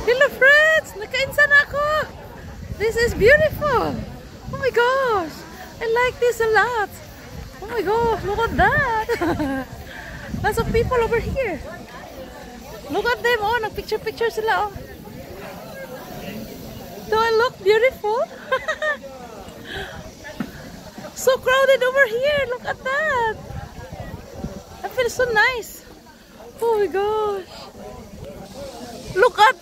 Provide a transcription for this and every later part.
Hello friends! Nakainsan ako! This is beautiful! Oh my gosh! I like this a lot! Oh my gosh! Look at that! Lots of people over here! Look at them! Oh, nagpicture-picture sila oh! Do I look beautiful? So crowded over here! Look at that! I feel so nice! Oh my gosh! Look at!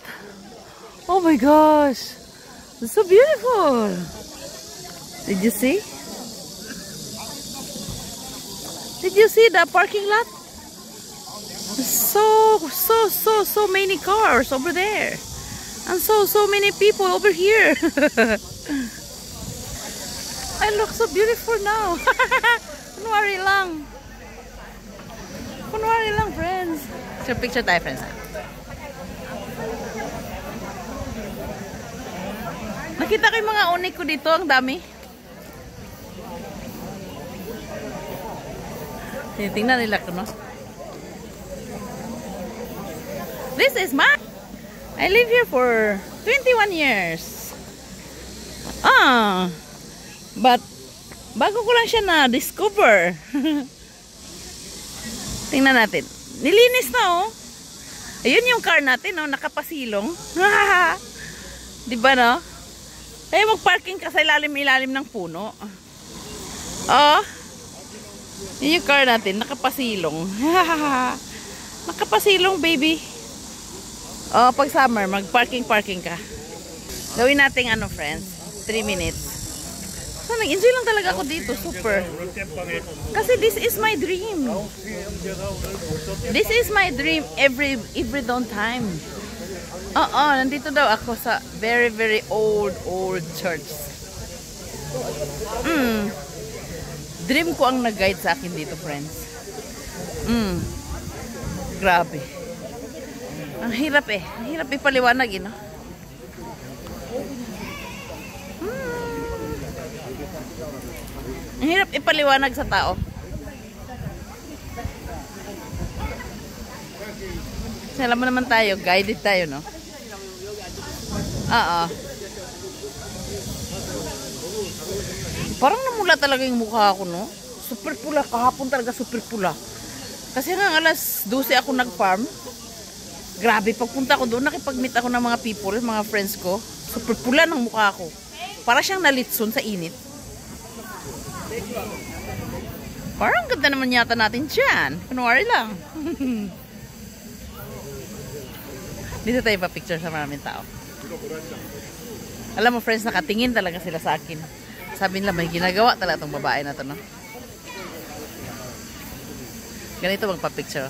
Oh my gosh! It's so beautiful! Did you see? Did you see the parking lot? So many cars over there. And so many people over here. I look so beautiful now. Kunwari lang. Kunwari lang, friends. So picture tayo, friends. Nakita ko yung mga unik ko dito. Ang dami. Tingnan nila ko, no? This is my... I live here for 21 years. But bago ko lang siya na-discover. Tingnan natin. Nilinis na, oh. Ayun yung car natin, oh. Nakapasilong. Diba, no? Kaya mag-parking ka sa ilalim-ilalim ng puno. Oh. Yun yung car natin. Nakapasilong. Nakapasilong, baby. Oh, pag summer, mag-parking ka. Gawin natin ano, friends. 3 minutes. So, nag-enjoy lang talaga ako dito. Super. Kasi this is my dream. This is my dream every dawn time. Nandito daw ako sa very old church. Dream ko ang nag-guide sa akin dito, friends. Grabe. Ang hirap eh. Ang hirap ipaliwanag, no? Ang hirap ipaliwanag sa tao. Kasi alam mo naman tayo, guided tayo, no? Parang namula talaga yung mukha ko, no? Super pula. Kahapon talaga super pula. Kasi nga alas 12 ako nag-farm. Grabe, pagpunta ko doon, nakipag-meet ako ng mga people, mga friends ko. Super pula ng mukha ko. Para siyang nalitson sa init. Parang ganda naman yata natin dyan. Kunwari lang. Dito tayo pa-picture sa maraming tao. Alam mo, friends, nakatingin talaga sila sa akin. Sabi nila, may ginagawa talaga itong babae na to, no? Ganito magpa-picture.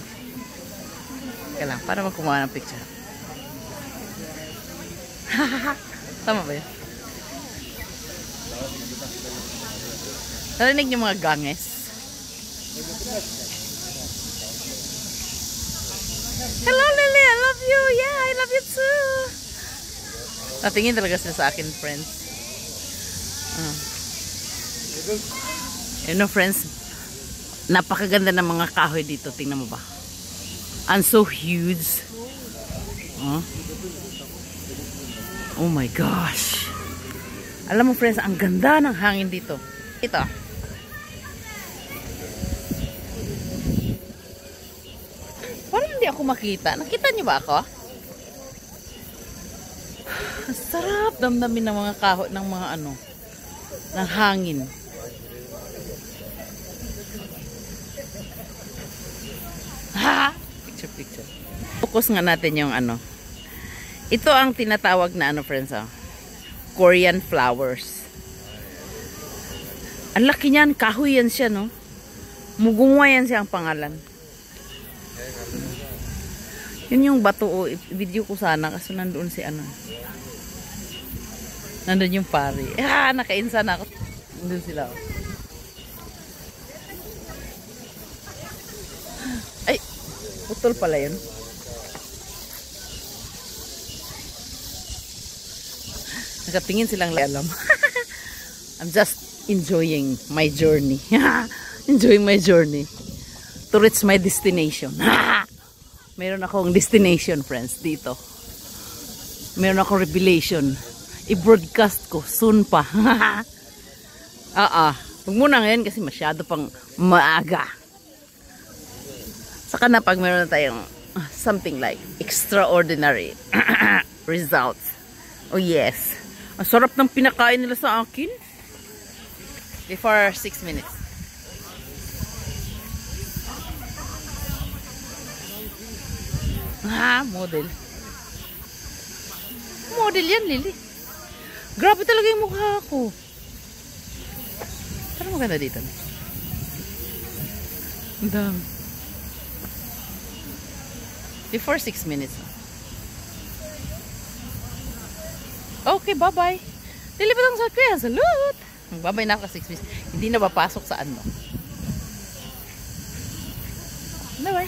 Kaya lang, para magkumuha ng picture. Tama ba yun? Narinig niyo mga ganges? Hello, Lily! I love you! Yeah, I love you too! Natingin talaga sila sa akin, friends. You know, friends, napakaganda ng mga kahoy dito. Tingnan mo ba? And so huge. Oh my gosh. Alam mo, friends, ang ganda ng hangin dito. Ito. Parang hindi ako makita. Nakita niyo ba ako? Sarap damdamin ng mga kahoy, ng mga ano, ng hangin. Picture. Focus nga natin yung ano. Ito ang tinatawag na ano, friends, Korean flowers. Ang laki niyan, kahoy yan siya, no? Mugungwa yan siya ang pangalan. Yun yung bato, video ko sana kasi nandoon si ano. Nandun yung pari. Nakainsan ako. Nandun sila. Ay, putol pala yun. Nakatingin silang alam. I'm just enjoying my journey. Enjoying my journey to reach my destination. Mayroon akong destination, friends, dito. Meron akong revelation. I-broadcast ko. Soon pa. Huwag muna ngayon kasi masyado pang maaga. Saka na pag meron na tayong something like extraordinary results. Oh yes. Ang sarap ng pinakain nila sa akin. Before 6 minutes. Model. Model yan, Lily. Grabe talaga yung mukha ko. Pero maganda dito. Ang dami. Before 6 minutes. Okay, bye-bye. Lilipat ang sa kuya. Salute! Bye-bye na ako 6 minutes. Hindi na papasok sa ano. Bye-bye.